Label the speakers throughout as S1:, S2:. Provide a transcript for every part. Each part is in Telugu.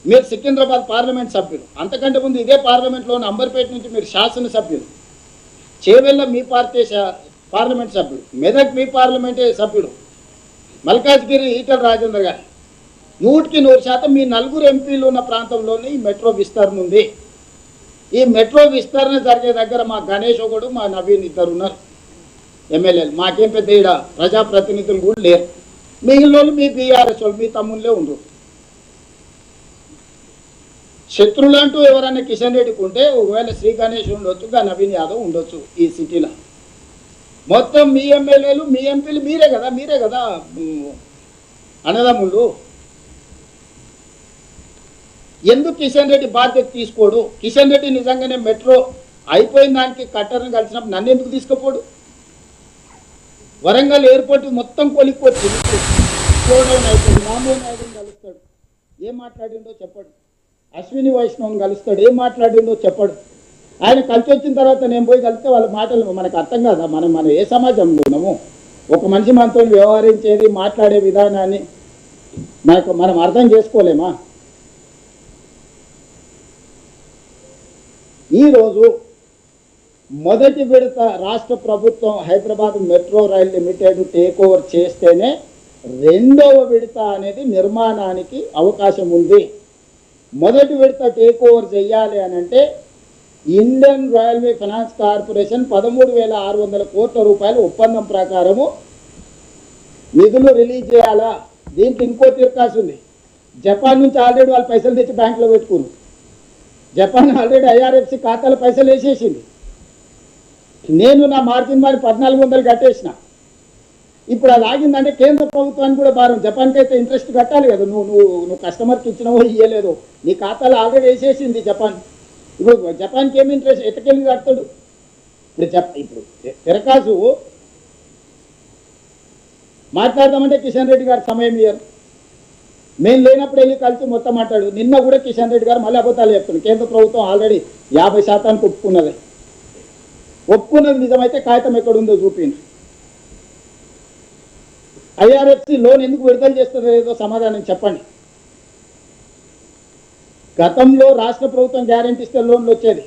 S1: మీరు సికింద్రాబాద్ పార్లమెంట్ సభ్యులు, అంతకంటే ముందు ఇదే పార్లమెంట్లోని అంబర్పేట నుంచి మీరు శాసనసభ్యులు, చేవెళ్ళ మీ పార్టీ పార్లమెంట్ సభ్యుడు, మెదక్ మీ పార్లమెంటే సభ్యుడు, మల్కాజ్గిరి ఈటల రాజేందర్ గారు 100% మీ నలుగురు ఎంపీలు ఉన్న ప్రాంతంలోనే ఈ మెట్రో విస్తరణ ఉంది. ఈ మెట్రో విస్తరణ జరిగే దగ్గర మా గణేష్ ఒకడు, మా నవీన్ ఇద్దరు ఉన్నారు ఎమ్మెల్యేలు. మాకేం పెద్ద ఈడ ప్రజాప్రతినిధులు కూడా లేరు. మిగిలిన వాళ్ళు మీ బీఆర్ఎస్ వాళ్ళు, మీ తమ్ముళ్ళే ఉండరు. శత్రువులు అంటూ ఎవరైనా కిషన్ రెడ్డికి ఉంటే ఒకవేళ శ్రీ గణేష్ ఉండొచ్చు, నవీన్ యాదవ్ ఉండొచ్చు. ఈ సిటీలో మొత్తం మీ ఎమ్మెల్యేలు మీ ఎంపీలు మీరే కదా అన్నదమ్ముళ్ళు. ఎందుకు కిషన్ రెడ్డి బాధ్యత తీసుకోడు? కిషన్ రెడ్డి నిజంగానే మెట్రో అయిపోయిన దానికి కట్టర్ని కలిసినప్పుడు నన్ను ఎందుకు తీసుకుపోడు? వరంగల్ ఎయిర్పోర్ట్ మొత్తం కొలిక్కొచ్చి స్లోడౌన్ అయిపోయింది. రామ్మోహన్ నాయుడుని కలుస్తాడు, ఏం మాట్లాడిండో చెప్పడు. అశ్విని వైష్ణవ్ని కలుస్తాడు, ఏం మాట్లాడిండో చెప్పడు. ఆయన కలిసి వచ్చిన తర్వాత నేను పోయి కలిస్తే వాళ్ళ మాటలు మనకు అర్థం కాదా? మనం ఏ సమాజంలో ఉన్నాము? ఒక మనిషి మనతో వ్యవహరించేది, మాట్లాడే విధానాన్ని మనం అర్థం చేసుకోలేమా? ఈరోజు మొదటి విడత రాష్ట్ర ప్రభుత్వం Hyderabad metro rail limited take over చేస్తేనే రెండవ విడత అనేది నిర్మాణానికి అవకాశం ఉంది. మొదటి విడత టేక్ ఓవర్ చేయాలి అని అంటే ఇండియన్ రైల్వే ఫైనాన్స్ కార్పొరేషన్ 13,600 కోట్ల రూపాయల ఒప్పందం ప్రకారము నిధులు రిలీజ్ చేయాలా? దీనికి ఇంకో తిరకాసు ఉంది. జపాన్ నుంచి ఆల్రెడీ వాళ్ళు పైసలు తెచ్చి బ్యాంకులో పెట్టుకున్నారు. జపాన్ ఆల్రెడీ ఐఆర్ఎఫ్సి ఖాతాలో పైసలు వేసేసింది. నేను నా మార్జిన్ మరి 1400 కట్టేసిన. ఇప్పుడు అది ఆగిందంటే కేంద్ర ప్రభుత్వానికి కూడా భారం. జపాన్కి అయితే ఇంట్రెస్ట్ కట్టాలి కదా. నువ్వు కస్టమర్కి ఇచ్చినవో ఇయ్యలేదో నీ ఖాతాలో ఆల్రెడీ వేసేసింది జపాన్. ఇప్పుడు జపాన్కి ఏమి ఇంట్రెస్ట్ ఎట్టకెళ్ళి కడతాడు? ఇప్పుడు తిరకాసు మాట్లాడదామంటే కిషన్ రెడ్డి గారు సమయం ఇయ్యారు. మేము లేనప్పుడు వెళ్ళి కలిసి మొత్తం మాట్లాడు. నిన్న కూడా కిషన్ రెడ్డి గారు మళ్ళీ అబద్ధాలు చెప్తున్నాడు. కేంద్ర ప్రభుత్వం ఆల్రెడీ 50% ఒప్పుకున్నది నిజమైతే కాగితం ఎక్కడుందో చూపింది. ఐఆర్ఎఫ్సి లోన్ ఎందుకు విడుదల చేస్తుందో ఏదో సమాధానం చెప్పండి. గతంలో రాష్ట్ర ప్రభుత్వం గ్యారెంటీ ఇస్తే లోన్లు వచ్చేది.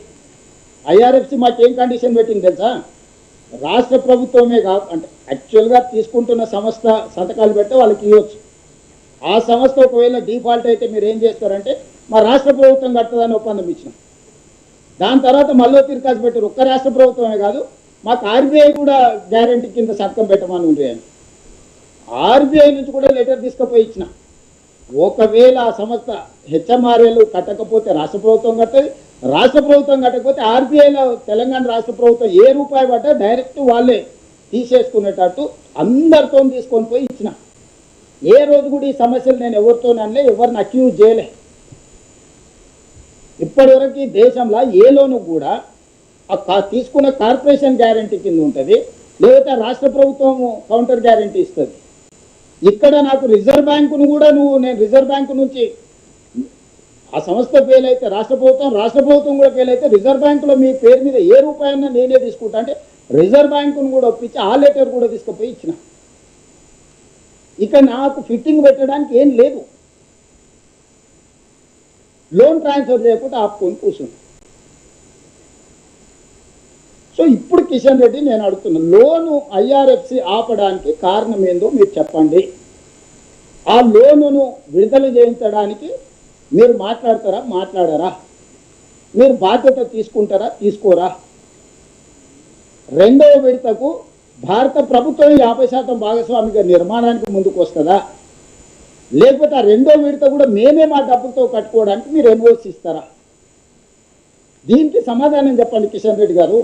S1: ఐఆర్ఎఫ్సి మాకేం కండిషన్ పెట్టింది తెలుసా? రాష్ట్ర ప్రభుత్వమే అంటే యాక్చువల్గా తీసుకుంటున్న సంస్థ సంతకాలు పెడితే వాళ్ళకి ఇవ్వచ్చు. ఆ సంస్థ ఒకవేళ డిఫాల్ట్ అయితే మీరు ఏం చేస్తారంటే మా రాష్ట్ర ప్రభుత్వం కట్టదని ఒప్పందం ఇచ్చినాం. దాని తర్వాత మళ్ళీ తిరకాసు పెట్టారు. ఒక్క రాష్ట్ర ప్రభుత్వమే కాదు, మాకు ఆర్బీఐ కూడా గ్యారెంటీ కింద సంతకం పెట్టమని ఉండేది. ఆర్బీఐ నుంచి కూడా లెటర్ తీసుకుపోయి ఇచ్చిన. ఒకవేళ ఆ సంస్థ హెచ్ఎంఆర్ఏలు కట్టకపోతే రాష్ట్ర ప్రభుత్వం కట్టదు, రాష్ట్ర ప్రభుత్వం కట్టకపోతే ఆర్బీఐలో తెలంగాణ రాష్ట్ర ప్రభుత్వం ఏ రూపాయి పడ్డా డైరెక్ట్ వాళ్ళే తీసేసుకునేటట్టు అందరితో తీసుకొని పోయి ఇచ్చిన. ఏ రోజు కూడా ఈ సమస్యలు నేను ఎవరితోనలే, ఎవరిని అక్యూజ్ చేయలే. ఇప్పటివరకు దేశంలో ఏ లోను కూడా తీసుకున్న కార్పొరేషన్ గ్యారంటీ కింద ఉంటుంది, లేకపోతే రాష్ట్ర ప్రభుత్వం కౌంటర్ గ్యారంటీ ఇస్తుంది. ఇక్కడ నాకు రిజర్వ్ బ్యాంకును కూడా నేను రిజర్వ్ బ్యాంకు నుంచి ఆ సంస్థ ఫెయిల్ అయితే రాష్ట్ర ప్రభుత్వం కూడా ఫెయిల్ అయితే రిజర్వ్ బ్యాంకులో మీ పేరు మీద ఏ రూపాయన్నా నేనే తీసుకుంటా అంటే రిజర్వ్ బ్యాంకును కూడా ఒప్పించి ఆ లెటర్ కూడా తీసుకుపోయి ఇచ్చిన. ఇక నాకు ఫిట్టింగ్ పెట్టడానికి ఏం లేదు. లోన్ ట్రాన్స్ఫర్ చేయకుండా ఆపుకొని కూర్చుంది. సో ఇప్పుడు కిషన్ రెడ్డి నేను అడుగుతున్నా, లోను ఐఆర్ఎఫ్సి ఆపడానికి కారణం ఏందో మీరు చెప్పండి. ఆ లోనును విడుదల చేయించడానికి మీరు మాట్లాడరా? మీరు బాధ్యత తీసుకుంటారా, తీసుకోరా? రెండవ విడతకు భారత ప్రభుత్వం 50% భాగస్వామిగా నిర్మాణానికి ముందుకు వస్తుందా, లేకపోతే ఆ రెండో విడత కూడా మేమే మా డబ్బులతో కట్టుకోవడానికి మీరు ఎన్ఓసి ఇస్తారా? దీనికి సమాధానం చెప్పండి కిషన్ రెడ్డి గారు.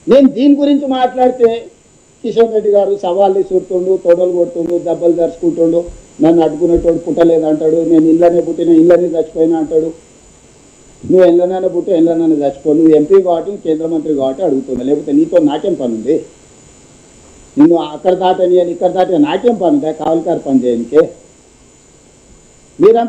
S1: నేను దీని గురించి మాట్లాడితే కిషన్ రెడ్డి గారు సవాళ్ళు చూరుతుండు, తొడలు కొడుతుండు, దెబ్బలు దరుచుకుంటుండు, నన్ను అడ్డుకునేటోడు పుట్టలేదంటాడు, నేను ఇళ్ళనే పుట్టిన ఇళ్ళనే చచ్చిపోయినా అంటాడు. నువ్వు ఇళ్ళనైనా పుట్టి ఇళ్ళనైనా చచ్చిపో, నువ్వు ఎంపీ కాబట్టి కేంద్ర మంత్రి కాబట్టి అడుగుతున్నా, లేకపోతే నీతో నాకేం పని ఉంది? నిన్ను అక్కడ దాటని అని ఇక్కడ దాటని నాకేం పని ఉందా? కావలికారు పని చేయడానికి? మీరంతా